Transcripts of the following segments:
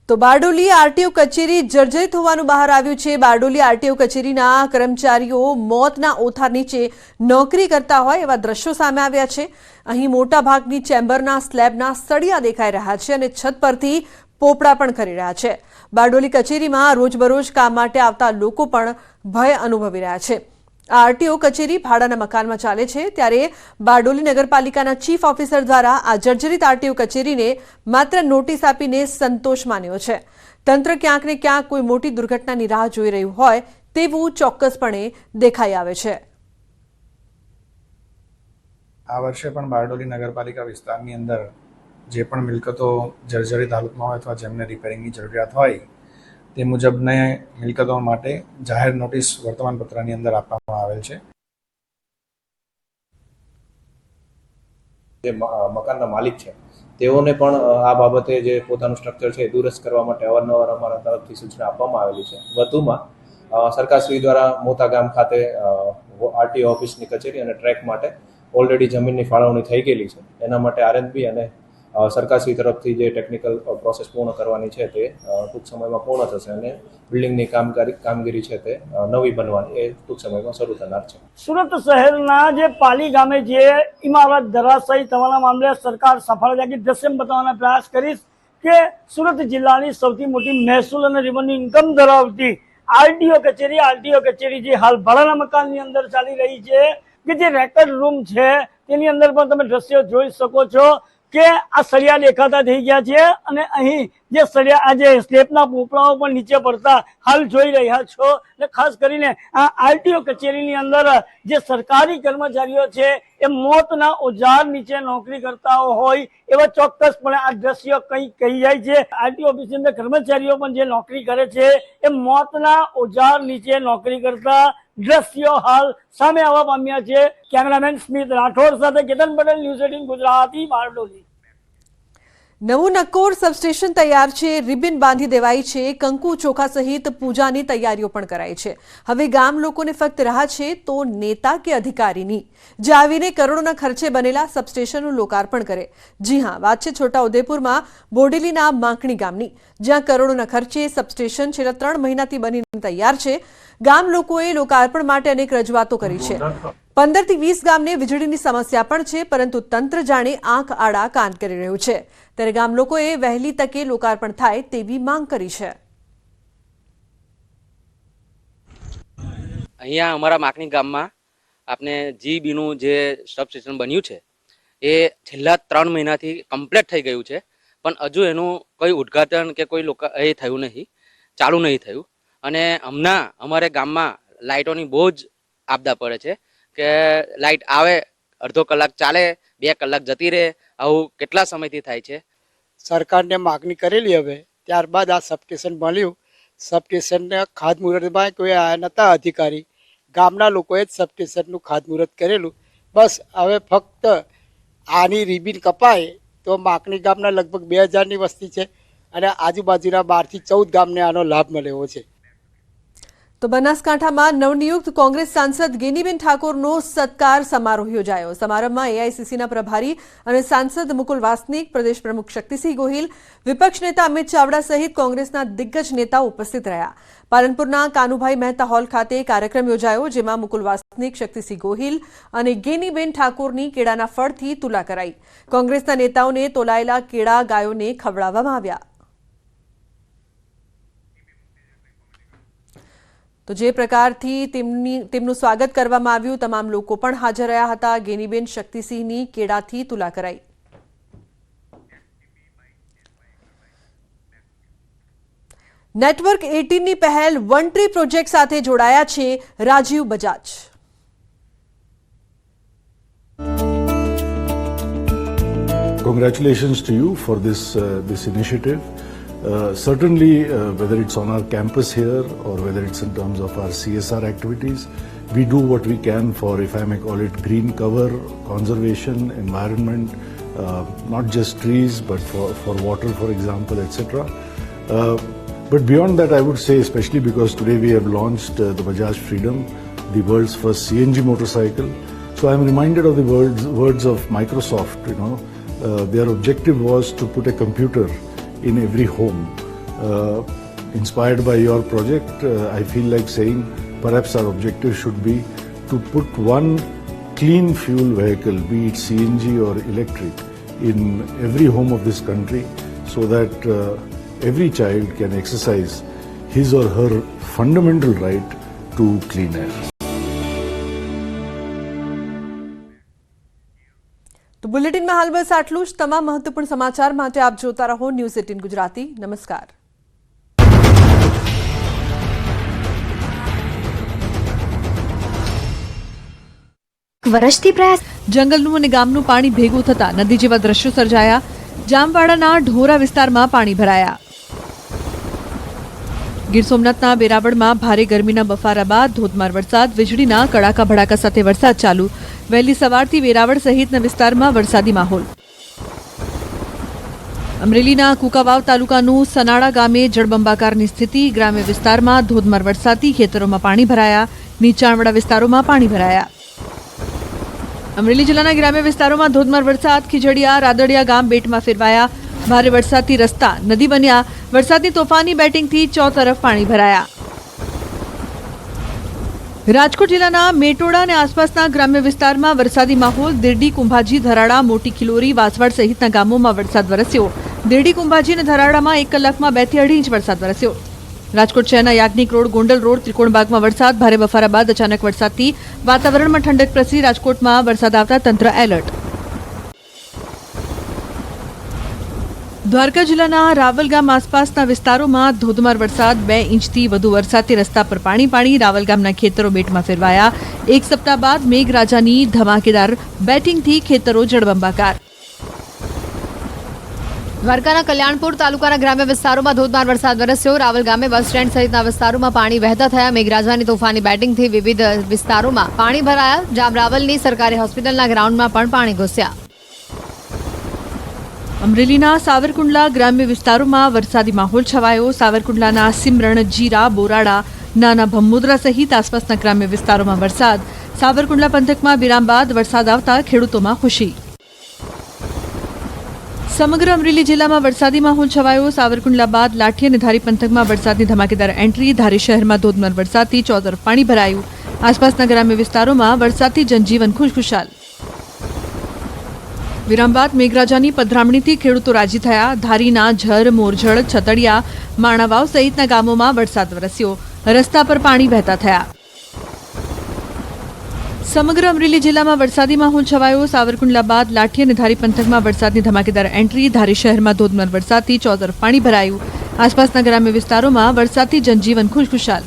તો બારડોલી આરટીઓ કચેરી જર્જરિત હોવાનું બહાર આવ્યું છે। બારડોલી આરટીઓ કચેરીના કર્મચારીઓ મોતના ઓથાર નીચે નોકરી કરતા હોય એવા દ્રશ્યો સામે આવ્યા છે। અહીં મોટા ભાગની ચેમ્બરના સ્લેબના સળિયા દેખાઈ રહ્યા છે અને છત પરથી પોપડા પણ કરી રહ્યા છે। બારડોલી કચેરીમાં રોજબરોજ કામ માટે આવતા લોકો પણ ભય અનુભવી રહ્યા છે। આરટીઓ કચેરી ભાડાના મકાનમાં ચાલે છે, ત્યારે બારડોલી નગરપાલિકાના ચીફ ઓફિસર દ્વારા આ જર્જરિત આરટીઓ કચેરીને માત્ર નોટિસ આપીને સંતોષ માન્યો છે। તંત્ર ક્યાંક ને ક્યાંક કોઈ મોટી દુર્ઘટનાની રાહ જોઈ રહ્યું હોય તેવું ચોક્કસપણે દેખાઈ આવે છે। આ વર્ષે પણ બારડોલી નગરપાલિકા વિસ્તારની અંદર જે પણ મિલકતો જર્જરિત હાલતમાં હોય અથવા જેમને રિપેરિંગની જરૂરિયાત હોય તે મુજબને મિલકતો માટે જાહેર નોટિસ વર્તમાનપત્રની અંદર આપવામાં આવેલ છે। જે મકાનના માલિક છે તેઓને પણ આ બાબતે જે પોતાનું સ્ટ્રક્ચર છે એ દુરસ્ત કરવા માટે અવારનવાર અમારા તરફથી સૂચના આપવામાં આવેલી છે। વધુમાં સરકારશ્રી દ્વારા મોતા ગામ ખાતે આરટીઓ ઓફિસની કચેરી અને ટ્રેક માટે ઓલરેડી જમીનની ફાળવણી થઈ ગયેલી છે। એના માટે આરએનબી અને સરકારશ્રી તરફથી જે ટેકનિકલ પ્રોસેસ પૂર્ણ કરવાની છે તે ટૂંક સમયમાં પૂર્ણ થશે અને બિલ્ડિંગની કામગીરી છે તે નવી બનવાની એ ટૂંક સમયમાં શરૂ થનાર છે। સુરત શહેરના જે પાલી ગામે જે ઇમારત ધરાશાયી થવાના મામલે સરકાર સફળતાથી દ્રશ્ય બતાવવાનો પ્રયાસ કરીશ કે સુરત જિલ્લાની સૌથી મોટી મહેસૂલ અને રેવન્યુ ઇન્કમ ધરાવતી આરટીઓ કચેરી જે હાલ ભાડાના મકાનની અંદર ચાલી રહી છે કે જે રેકર્ડ રૂમ છે તેની અંદર પણ તમે દ્રશ્યો જોઈ શકો છો કે આ સળિયા દેખાતા થઈ ગયા છે અને અહીં જે સળિયા આજે સ્લેબના પોપડાઓ પણ નીચે પડતા હાલ જોઈ રહ્યા છો। અને ખાસ કરીને આ આરટીઓ કચેરીની અંદર જે સરકારી કર્મચારીઓ છે એ મોતના ઓજાર નીચે નોકરી કરતા હોય એવા ચોક્કસપણે આ દ્રશ્યો કંઈ કહી જાય છે। આરટીઓ ઓફિસની અંદર કર્મચારીઓ પણ જે નોકરી કરે છે એ મોતના ઓજાર નીચે નોકરી કરતા દ્રશ્યો હાલ સામે આવવા પામ્યા છે। કેમેરામેન સ્મિત રાઠોડ સાથે કેતન પટેલ, ન્યૂઝ 18 ગુજરાતી, બારડોલી। નવું નક્કોર સબસ્ટેશન તૈયાર છે, રિબિન બાંધી દેવાઈ છે, કંકુ ચોખા સહિત પૂજાની તૈયારીઓ પણ કરાઈ છે। હવે ગામ લોકોને ફક્ત રાહ છે તો નેતા કે અધિકારીની જે આવીને કરોડોના ખર્ચે બનેલા સબસ્ટેશનનું લોકાર્પણ કરે। જી હા, વાત છે છોટાઉદેપુરમાં બોડેલીના માંકણી ગામની, જ્યાં કરોડોના ખર્ચે સબસ્ટેશન છેલ્લા 3 મહિનાથી બનીને તૈયાર છે। ગામ લોકોએ લોકાર્પણ માટે અનેક રજૂઆતો કરી છે। 15 થી 20 ગામને વીજળીની સમસ્યા પણ છે, પરંતુ તંત્ર જાણે આંખ આડા કાન કરી રહ્યું છે। ત્યારે ગામ લોકોએ વહેલી તકે લોકાર્પણ થાય તેવી માંગ કરી છે। અહીંયા અમારા માકણી ગામમાં આપણે જીબીનું જે સબસ્ટેશન બન્યું છે એ છેલ્લા 3 મહિનાથી કમ્પ્લીટ થઈ ગયું છે, પણ હજુ એનું કોઈ ઉદ્ઘાટન કે કોઈ એ થયું નહીં, ચાલુ નહીં થયું। અને હમણાં અમારે ગામમાં લાઇટોની બહુ જ આપદા પડે છે કે લાઇટ આવે અડધો કલાક ચાલે, 2 કલાક જતી રહે, આવું કેટલા સમયથી થાય છે। સરકારને માગણી કરેલી, હવે ત્યારબાદ આ સબસ્ટેશન બન્યું। સબસ્ટેશનના ખાતમુહૂર્તમાં કોઈ આવ્યા નહોતા અધિકારી, ગામના લોકોએ જ સબસ્ટેશનનું ખાતમુહૂર્ત કરેલું। બસ હવે ફક્ત આની રિબિન કપાય તો માકણી ગામના લગભગ 2000ની વસ્તી છે અને આજુબાજુના 12 થી 14 ગામને આનો લાભ મળ્યો છે। તો બનાસકાંઠામાં નવનિયુક્ત કોંગ્રેસ સાંસદ ગેનીબેન ઠાકોરનો સત્કાર સમારોહ યોજાયો। સમારંભમાં એઆઈસીસીના પ્રભારી અને સાંસદ મુકુલ વાસનિક, પ્રદેશ પ્રમુખ શક્તિસિંહ ગોહિલ, વિપક્ષ નેતા અમિત ચાવડા સહિત કોંગ્રેસના દિગ્ગજ નેતાઓ ઉપસ્થિત રહ્યા। પાલનપુરના કાનુભાઈ મહેતા હોલ ખાતે કાર્યક્રમ યોજાયો, જેમાં મુકુલ વાસનિક, શક્તિસિંહ ગોહિલ અને ગેનીબેન ઠાકોરની કેળાના ફળથી તુલા કરાઈ। કોંગ્રેસના નેતાઓને તોલાયેલા કેળા ગાયોને ખવડાવવામાં આવ્યા। તો જે પ્રકારથી તેમનું સ્વાગત કરવામાં આવ્યું, તમામ લોકો પણ હાજર રહ્યા હતા। ગેનીબેન શક્તિસિંહની કેળાથી તુલા કરાઈ। નેટવર્ક 18ની પહેલ વન ટ્રી પ્રોજેક્ટ સાથે જોડાયા છે Rajiv Bajaj. Congratulations to you for this initiative. Certainly, whether it's on our campus here or whether it's in terms of our CSR activities, we do what we can for, if I may call it, green cover, conservation, environment, not just trees, but for water, for example, etc. But beyond that, I would say, especially because today we have launched the Bajaj Freedom, the world's first CNG motorcycle. So I'm reminded of the words of Microsoft. Their objective was to put a computer in every home inspired by your project, I feel like saying perhaps our objective should be to put one clean fuel vehicle, be it CNG or electric, in every home of this country, so that every child can exercise his or her fundamental right to clean air. તો બુલેટિનમાં હાલ બસ આટલું જ. તમામ મહત્વપૂર્ણ સમાચાર માટે આપ જોતા રહો ન્યૂઝ 18 ગુજરાતી. નમસ્કાર. વર્ષથી પ્રયાસ. જંગલનું અને ગામનું પાણી ભેગું થતા નદી જેવા દ્રશ્યો સર્જાયા. જામવાડાના ઢોરા વિસ્તારમાં પાણી ભરાયા. ગીર સોમનાથના વેરાવળમાં ભારે ગરમીના બફારા બાદ ધોધમાર વરસાદ, વીજળીના કડાકા ભડાકા સાથે વરસાદ ચાલુ. વહેલી સવારથી વેરાવળ સહિતના વિસ્તારમાં વરસાદી માહોલ. અમરેલીના કુકાવાવ તાલુકાનું સનાળા ગામે જળબંબાકારની સ્થિતિ. ગ્રામ્ય વિસ્તારમાં ધોધમાર વરસાદથી ખેતરોમાં પાણી ભરાયા. નીચાણવાળા વિસ્તારોમાં પાણી ભરાયા. અમરેલી જિલ્લાના ગ્રામ્ય વિસ્તારોમાં ધોધમાર વરસાદ. ખીજડીયા, રાદડિયા ગામ બેટમાં ફેરવાયા. ભારે વરસાદથી રસ્તા નદી બન્યા. વરસાદની તોફાની બેટિંગથી ચોતરફ પાણી ભરાયા. રાજકોટ જિલ્લાના મેટોડા અને આસપાસના ગ્રામ્ય વિસ્તારમાં વરસાદી માહોલ. દિરડી, કુંભાજી, ધરાડા, મોટી ખિલોરી, વાસવાડ સહિતના ગામોમાં વરસાદ વરસ્યો. દિરડી, કુંભાજી અને ધરાડામાં 1 કલાકમાં 2 થી 2.5 ઇંચ વરસાદ વરસ્યો. રાજકોટ શહેરના યાજ્ઞિક રોડ, ગોંડલ રોડ, ત્રિકોણબાગમાં વરસાદ. ભારે બફારા બાદ અચાનક વરસાદથી વાતાવરણમાં ઠંડક પ્રસરી. રાજકોટમાં વરસાદ આવતા તંત્ર એલર્ટ. દ્વારકા જિલ્લાના રાવલ ગામ આસપાસના વિસ્તારોમાં ધોધમાર વરસાદ. 2 ઇંચથી વધુ વરસાદથી રસ્તા પર પાણી. રાવલ ગામના ખેતરો બેટમાં ફેરવાયા. 1 સપ્તાહ બાદ મેઘરાજાની ધમાકેદાર બેટિંગથી ખેતરો જળબંબાકાર. દ્વારકાના કલ્યાણપુર તાલુકાના ગ્રામ્ય વિસ્તારોમાં ધોધમાર વરસાદ વરસ્યો. રાવલ ગામે બસ સ્ટેન્ડ સહિતના વિસ્તારોમાં પાણી વહેતા થયા. મેઘરાજાની તોફાની બેટિંગથી વિવિધ વિસ્તારોમાં પાણી ભરાયા. જામરાવલની સરકારી હોસ્પિટલના ગ્રાઉન્ડમાં પણ પાણી ઘૂસ્યા. અમરેલીના સાવરકુંડલા ગ્રામ્ય વિસ્તારોમાં વરસાદી માહોલ છવાયો. સાવરકુંડલાના સિમરણ, જીરા, બોરાડા, નાના ભમુદ્રા સહિત આસપાસના ગ્રામ્ય વિસ્તારોમાં વરસાદ. સાવરકુંડલા પંથકમાં વિરામ બાદ વરસાદ આવતા ખેડૂતોમાં ખુશી. સમગ્ર અમરેલી જિલ્લામાં વરસાદી માહોલ છવાયો. સાવરકુંડલા બાદ લાઠી અને ધારી પંથકમાં વરસાદની ધમાકેદાર એન્ટ્રી. ધારી શહેરમાં ધોધમાર વરસાદથી ચોતરફ પાણી ભરાયું. આસપાસના ગ્રામ્ય વિસ્તારોમાં વરસાદથી જનજીવન ખુશખુશાલ. વિરામ બાદ મેઘરાજાની પધરામણીથી ખેડૂતો રાજી થયા. ધારીના ઝર, મોરજળ, છતડિયા, માણાવાવ સહિતના ગામોમાં વરસાદ વરસ્યો. રસ્તા પર પાણી વહેતા થયા. સમગ્ર અમરેલી જિલ્લામાં વરસાદી માહોલ છવાયો. સાવરકુંડલા બાદ લાઠી અને ધારી પંથકમાં વરસાદની ધમાકેદાર એન્ટ્રી. ધારી શહેરમાં ધોધમાર વરસાદથી ચોતરફ પાણી ભરાયું. આસપાસના ગ્રામ્ય વિસ્તારોમાં વરસાદથી જનજીવન ખુશખુશાલ.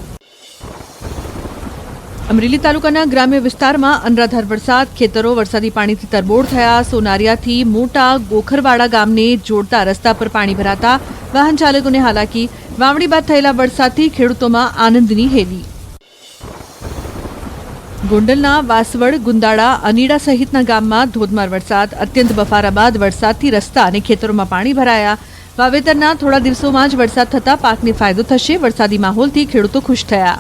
અમરેલી તાલુકાના ગ્રામ્ય વિસ્તારમાં અનરાધાર વરસાદ. ખેતરો વરસાદી પાણીથી તરબોળ થયા. સોનારિયાથી મોટા ગોખરવાડા ગામને જોડતા રસ્તા પર પાણી ભરાતા વાહન ચાલકોને હાલાકી. વાવણી બાદ થયેલા વરસાદથી ખેડૂતોમાં આનંદની હેલી. ગોંડલના વાસવડ, ગુંદાળા, અનીડા સહિતના ગામમાં ધોધમાર વરસાદ. અત્યંત બફારા બાદ વરસાદથી રસ્તા અને ખેતરોમાં પાણી ભરાયા. વાવેતરના થોડા દિવસોમાં જ વરસાદ થતા પાકને ફાયદો થશે. વરસાદી માહોલથી ખેડૂતો ખુશ થયા.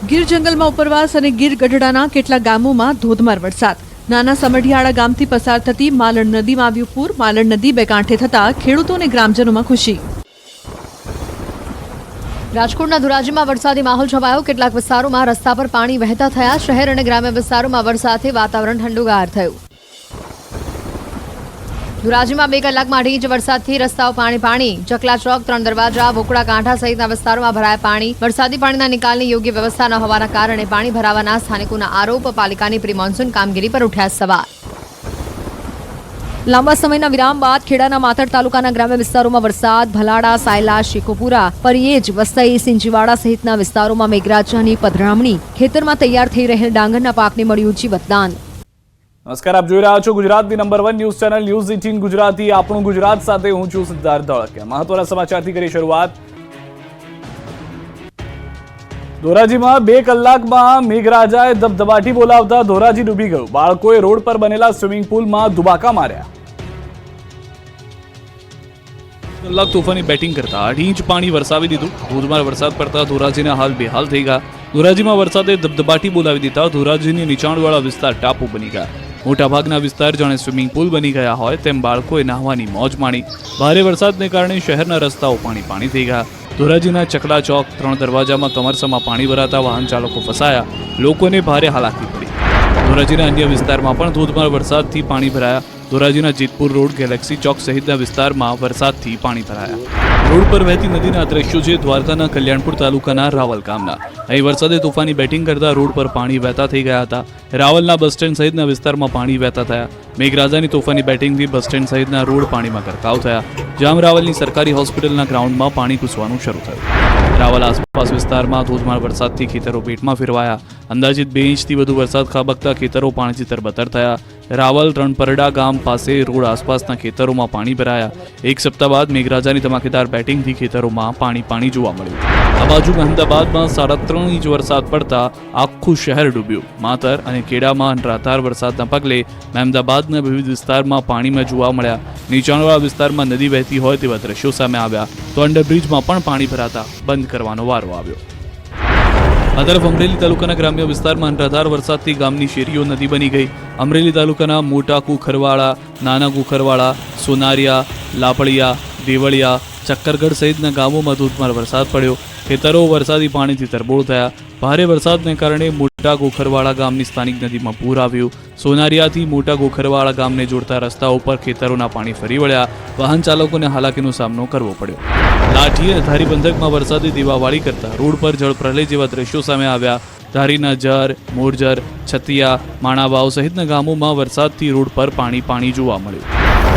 ગીર જંગલમાં ઉપરવાસ અને ગીર ગઢડાના કેટલાક ગામોમાં ધોધમાર વરસાદ. નાના સમઢિયાળા ગામથી પસાર થતી માલણ નદીમાં આવ્યું પૂર. માલણ નદી બે કાંઠે થતા ખેડૂતો અને ગ્રામજનોમાં ખુશી. રાજકોટના ધોરાજીમાં વરસાદી માહોલ છવાયો. કેટલાક વિસ્તારોમાં રસ્તા પર પાણી વહેતા થયા. શહેર અને ગ્રામ્ય વિસ્તારોમાં વરસાદથી વાતાવરણ ઠંડુગાર થયું. ધોરાજીમાં 2 કલાકમાં 2.5 ઇંચ વરસાદથી રસ્તાઓ પાણી. ચકલા ચોક, 3 દરવાજા, વોકડા કાંઠા સહિતના વિસ્તારોમાં ભરાયા પાણી. વરસાદી પાણીના નિકાલની યોગ્ય વ્યવસ્થા ન હોવાના કારણે પાણી ભરાવાના સ્થાનિકોના આરોપ. પાલિકાની પ્રી મોન્સૂન કામગીરી પર ઉઠ્યા સવાલ. લાંબા સમયના વિરામ બાદ ખેડાના માતડ તાલુકાના ગ્રામ્ય વિસ્તારોમાં વરસાદ. ભલાડા, સાયલા, શેખોપુરા, પરિયેજ, વસઈ, સિંજીવાડા સહિતના વિસ્તારોમાં મેઘરાજાની પધરામણી. ખેતરમાં તૈયાર થઈ રહેલ ડાંગરના પાકને મળ્યું જીવતદાન. નમસ્કાર, આપ જોઈ રહ્યા છો ગુજરાતની number 1 news channel news 18 Gujarati. આપણું ગુજરાત સાથે હું છું સિદ્ધાર્થ ધોળકિયા. મહત્વના સમાચારથી કરી શરૂઆત. ધોરાજીમાં 2 કલાકમાં મેઘરાજાએ ધબધબાટી બોલાવતા ધોરાજી ડૂબી ગયું. બાળકોએ રોડ પર બનેલા સ્વિમિંગ પુલમાં દુબાકા માર્યા. કલાક તોફાની બેટિંગ કરતા 8 ઇંચ પાણી વરસાવી દીધું. ધોધમાર વરસાદ પડતા ધોરાજીના હાલ બેહાલ થઈ ગયા. ધોરાજીમાં વરસાદે ધબધબાટી બોલાવી દીધા. ધોરાજીની નીચાણવાળા વિસ્તાર ટાપુ બની ગયા. મોટાભાગના વિસ્તાર જાણે સ્વિમિંગ પુલ બની ગયા હોય તેમ બાળકોએ નહાવાની મોજ માણી. ભારે વરસાદને કારણે શહેરના રસ્તાઓ પાણી થઈ ગયા. ધોરાજીના ચકલા ચોક 3 દરવાજામાં કમરસામાં પાણી ભરાતા વાહન ચાલકો ફસાયા. લોકોને ભારે હાલાકી પડી. ધોરાજીના અન્ય વિસ્તારમાં પણ ધોધમાર વરસાદથી પાણી ભરાયા. ધોરાજીના જેતપુર રોડ, ગેલેક્સી ચોક સહિતના વિસ્તારમાં વરસાદથી પાણી ભરાયા. રોડ પર વહેતી નદીના દ્રશ્યો છે દ્વારકાના કલ્યાણપુર તાલુકાના રાવલ ગામના. અહીં વરસાદે તોફાની બેટિંગ કરતા રોડ પર પાણી વહેતા થઈ ગયા હતા. રાવલના બસ સ્ટેન્ડ સહિતના વિસ્તારમાં પાણી વહેતા થયા. મેઘરાજાની તોફાની બેટિંગથી બસ સ્ટેન્ડ સહિતના રોડ પાણીમાં ગરકાવ થયા. જામ રાવલની સરકારી હોસ્પિટલના ગ્રાઉન્ડમાં પાણી ઘૂસવાનું શરૂ થયું. રાવલ આસપાસ વિસ્તારમાં ધોધમાર વરસાદથી ખેતરો પેટમાં ફેરવાયા. અંદાજિત 2 ઇંચથી વધુ વરસાદ ખાબકતા ખેતરો પાણીથી તરબતર થયા. રાવલ રણપરડા ગામ પાસે રોડ આસપાસના ખેતરોમાં પાણી ભરાયા. એક સપ્તાહ બાદ મેઘરાજાની ધમાકેદાર બેટિંગથી ખેતરોમાં પાણી જોવા મળ્યું. આ બાજુ મહેમદાબાદમાં 3.5 ઇંચ વરસાદ પડતા આખું શહેર ડૂબ્યું. માતર અને કેડામાં અનરાધાર વરસાદના પગલે મહેમદાબાદના વિવિધ વિસ્તારમાં પાણીમાં જોવા મળ્યા. નીચાણવાળા વિસ્તારમાં નદી વહેતી હોય તેવા દ્રશ્યો સામે આવ્યા તો અંડરબ્રિજમાં પણ પાણી ભરાતા બંધ કરવાનો વારો આવ્યો. આ તરફ અમરેલી તાલુકાના ગ્રામ્ય વિસ્તારમાં અનરાધાર વરસાદથી ગામની શેરીઓ નદી બની ગઈ. અમરેલી તાલુકાના મોટા કુખરવાડા, નાના કુખરવાડા, સોનારિયા, લાપડિયા, દેવળિયા, ચક્કરગઢ સહિતના ગામોમાં ધોધમાર વરસાદ પડ્યો. ખેતરો વરસાદી પાણીથી તરબોળ થયા. ભારે વરસાદને કારણે મોટા ગોખરવાડા ગામની સ્થાનિક નદીમાં પૂર આવ્યું. સોનારિયાથી મોટા ગોખરવાડા ગામને જોડતા રસ્તાઓ પર ખેતરોના પાણી ફરી વળ્યા. વાહન ચાલકોને હાલાકીનો સામનો કરવો પડ્યો. લાઠી અને ધારી પંથકમાં વરસાદી દીવાવાળી કરતા રોડ પર જળપ્રલય જેવા દ્રશ્યો સામે આવ્યા. ધારીના જર, મોરજર, છતિયા, માણાવાવ સહિતના ગામોમાં વરસાદથી રોડ પર પાણી જોવા મળ્યું.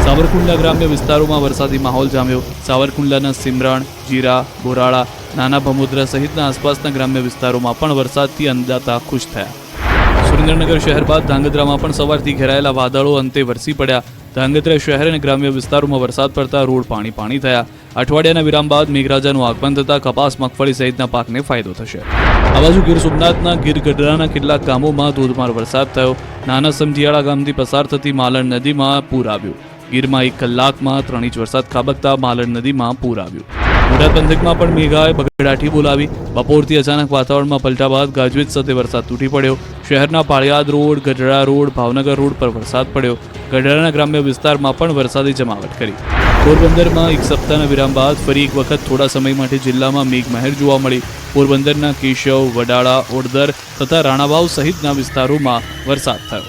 સાવરકુંડલા ગ્રામ્ય વિસ્તારોમાં વરસાદી માહોલ જામ્યો. સાવરકુંડલાના સિમરણ, જીરા, બોરાળા, નાના ભમોદરા સહિતના આસપાસના ગ્રામ્ય વિસ્તારોમાં પણ વરસાદથી અંદાતા ખુશ થયા. સુરેન્દ્રનગર શહેર બાદ ધાંગધ્રામાં પણ સવારથી ઘેરાયેલા વાદળો અંતે વરસી પડ્યા. ધાંગધ્રા શહેર અને ગ્રામ્ય વિસ્તારોમાં વરસાદ પડતા રોડ પાણી થયા. અઠવાડિયાના વિરામ બાદ મેઘરાજાનું આગમન થતા કપાસ, મગફળી સહિતના પાકને ફાયદો થશે. આ બાજુ ગીર સોમનાથના ગીરગઢડાના કેટલાક ગામોમાં ધોધમાર વરસાદ થયો. નાના સમજીયાળા ગામથી પસાર થતી માલણ નદીમાં પૂર આવ્યું. ગીરમાં 1 કલાકમાં 3 ઇંચ વરસાદ ખાબકતા માલણ નદીમાં પૂર આવ્યું. બોટાદ પંથકમાં પણ મેઘાએ બગડાટી બોલાવી. બપોરથી અચાનક વાતાવરણમાં પલટા બાદ ગાજવીજ સાથે વરસાદ તૂટી પડ્યો. શહેરના Paliyad road, Gadhada road, Bhavnagar road પર વરસાદ પડ્યો. ગઢડાના ગ્રામ્ય વિસ્તારમાં પણ વરસાદી જમાવટ કરી. પોરબંદરમાં 1 સપ્તાહના વિરામ બાદ ફરી એક વખત થોડા સમય માટે જિલ્લામાં મેઘમહેર જોવા મળી. પોરબંદરના કેશવ, વડાળા, ઓડદર તથા રાણાવાવ સહિતના વિસ્તારોમાં વરસાદ થયો.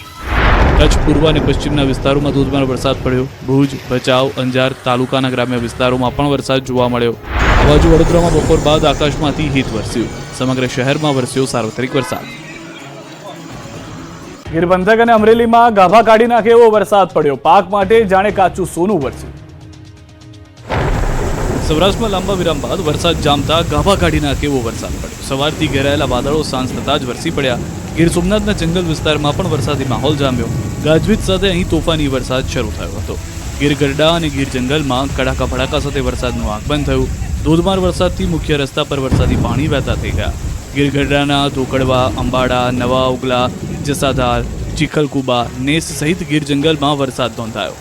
કચ્છ પૂર્વ અને પશ્ચિમના વિસ્તારોમાં ધોધમાર વરસાદ પડ્યો. ભુજ, ભચાઉ, અંજાર તાલુકાના ગ્રામ્ય વિસ્તારોમાં પણ વરસાદ જોવા મળ્યો. આ બાજુ વડોદરામાં બપોર બાદ આકાશમાંથી હિત વરસ્યું. સમગ્ર શહેરમાં વરસ્યો સાર્વત્રિક વરસાદ. ગીર પંથક અને અમરેલીમાં ગાભા કાઢી નાખે એવો વરસાદ પડ્યો. પાક માટે જાણે કાચું સોનું વરસ્યું. સૌરાષ્ટ્રમાં લાંબા વિરામ બાદ વરસાદ જામતા ગાભા કાઢી નાખે એવો વરસાદ પડ્યો. સવારથી ઘેરાયેલા વાદળો સાંજ થતાં જ વરસી પડ્યા. ગીર સોમનાથના જંગલ વિસ્તારમાં પણ વરસાદી માહોલ જામ્યો. ગાજવીજ સાથે અહીં તોફાની વરસાદ શરૂ થયો હતો. ગીર ગરડા અને ગીર જંગલમાં કડાકા ભડાકા સાથે વરસાદનું આગમન થયું. ધોધમાર વરસાદથી મુખ્ય રસ્તા પર વરસાદી પાણી વહેતા થઈ ગયા. ગીર ગરડાના ધોકડવા, અંબાડા, નવા ઉગલા, જસાધાર, ચીખલકુબા, નેસ સહિત ગીર જંગલમાં વરસાદ નોંધાયો.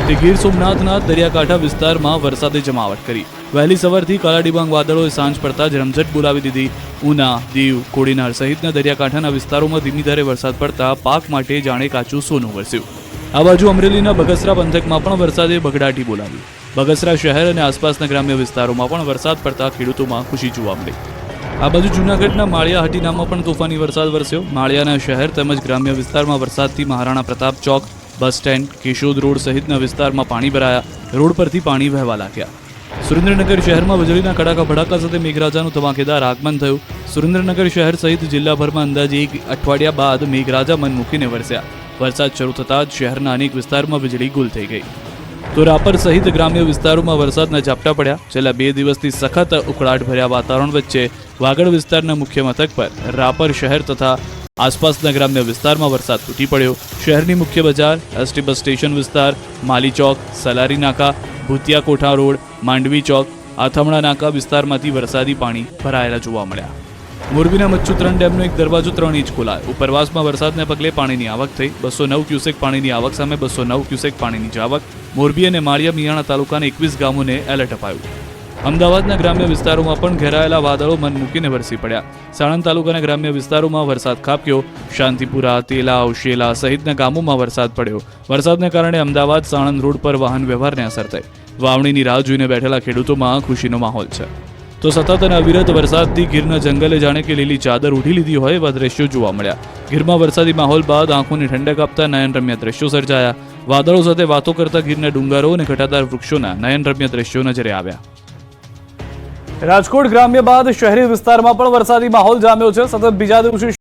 તે ગીર સોમનાથના દરિયાકાંઠા વિસ્તારમાં વરસાદે જમાવટ કરી. વહેલી સવારથી કાળા ડિબાંગ વાદળોએ સાંજ પડતા જ રમઝટ બોલાવી દીધી. ઉના, દીવ, કોડીનાર સહિતના દરિયાકાંઠાના વિસ્તારોમાં ધીમી ધારે વરસાદ પડતા પાક માટે જાણે કાચું સોનું વરસ્યું. આ બાજુ અમરેલીના બગસરા પંથકમાં પણ વરસાદે બગડાટી બોલાવી. બગસરા શહેર અને આસપાસના ગ્રામ્ય વિસ્તારોમાં પણ વરસાદ પડતા ખેડૂતોમાં ખુશી જોવા મળી. આ બાજુ જૂનાગઢના માળિયા હટીનામાં પણ તોફાની વરસાદ વરસ્યો. માળિયાના શહેર તેમજ ગ્રામ્ય વિસ્તારમાં વરસાદથી મહારાણા પ્રતાપ ચોક, બસ સ્ટેન્ડ, કેશોદ રોડ સહિતના વિસ્તારમાં પાણી ભરાયા. રોડ પરથી પાણી વહેવા લાગ્યા. સુરેન્દ્રનગર શહેરમાં વીજળીના કડાકા ભડાકા સાથે મેઘરાજાનું ધમાકેદાર આગમન થયું. સુરેન્દ્રનગર શહેર સહિત જિલ્લાભરમાં અંદાજે 1 અઠવાડિયા બાદ મેઘરાજા મન મૂકીને વરસ્યા. વરસાદ શરૂ થતાં જ શહેરના અનેક વિસ્તારમાં વીજળી ગુલ થઈ ગઈ. તો રાપર સહિત ગ્રામ્ય વિસ્તારોમાં વરસાદના ઝાપટા પડ્યા. છેલ્લા 2 દિવસથી સખત ઉકળાટભર્યા વાતાવરણ વચ્ચે વાગડ વિસ્તારના મુખ્ય મથક પર રાપર શહેર તથા આસપાસના ગ્રામ્ય વિસ્તારમાં વરસાદ તૂટી પડ્યો. શહેરની મુખ્ય બજાર, એસટી બસ સ્ટેશન વિસ્તાર, માલી ચોક, સલારી નાકા, ભૂતિયા કોઠા રોડ, માંડવી ચોક, આથમણા નાકા વિસ્તારમાંથી વરસાદી પાણી ભરાયેલા જોવા મળ્યા. મોરબીના મચ્છુત્રણ ડેમનો એક દરવાજો 3 ઇંચ ખોલાયો. ઉપરવાસમાં વરસાદને પગલે પાણીની આવક થઈ. 209 ક્યુસેક પાણીની આવક સામે 209 ક્યુસેક પાણીની જાવક. મોરબી અને માળિયા મિયાણા તાલુકાના 21 ગામોને એલર્ટ અપાયું. અમદાવાદના ગ્રામ્ય વિસ્તારોમાં પણ ઘેરાયેલા વાદળો મન મૂકીને વરસી પડ્યા. સાણંદ તાલુકાના ગ્રામ્ય વિસ્તારોમાં વરસાદ ખાબક્યો. શાંતિપુરા, તેલાવ, શેલા સહિતના ગામોમાં વરસાદ પડ્યો. વરસાદને કારણે અમદાવાદ સાણંદ રોડ પર વાહન વ્યવહારને અસર થઈ. વાવણીની રાહ જોઈને બેઠેલા ખેડૂતોમાં ખુશીનો માહોલ છે. તો સતત અને અવિરત વરસાદથી ગીરના જંગલે જાણે કે લીલી ચાદર ઉઢી લીધી હોય એવા દ્રશ્યો જોવા મળ્યા. ગીરમાં વરસાદી માહોલ બાદ આંખોને ઠંડક આપતા નયનરમ્ય દ્રશ્યો સર્જાયા. વાદળો સાથે વાતો કરતા ગીરના ડુંગરો અને ઘટાદાર વૃક્ષોના નયનરમ્ય દ્રશ્યો નજરે આવ્યા. રાજકોટ ગ્રામ્ય બાદ શહેરી વિસ્તારમાં પણ વરસાદી માહોલ જામ્યો છે. સતત બીજા દિવસે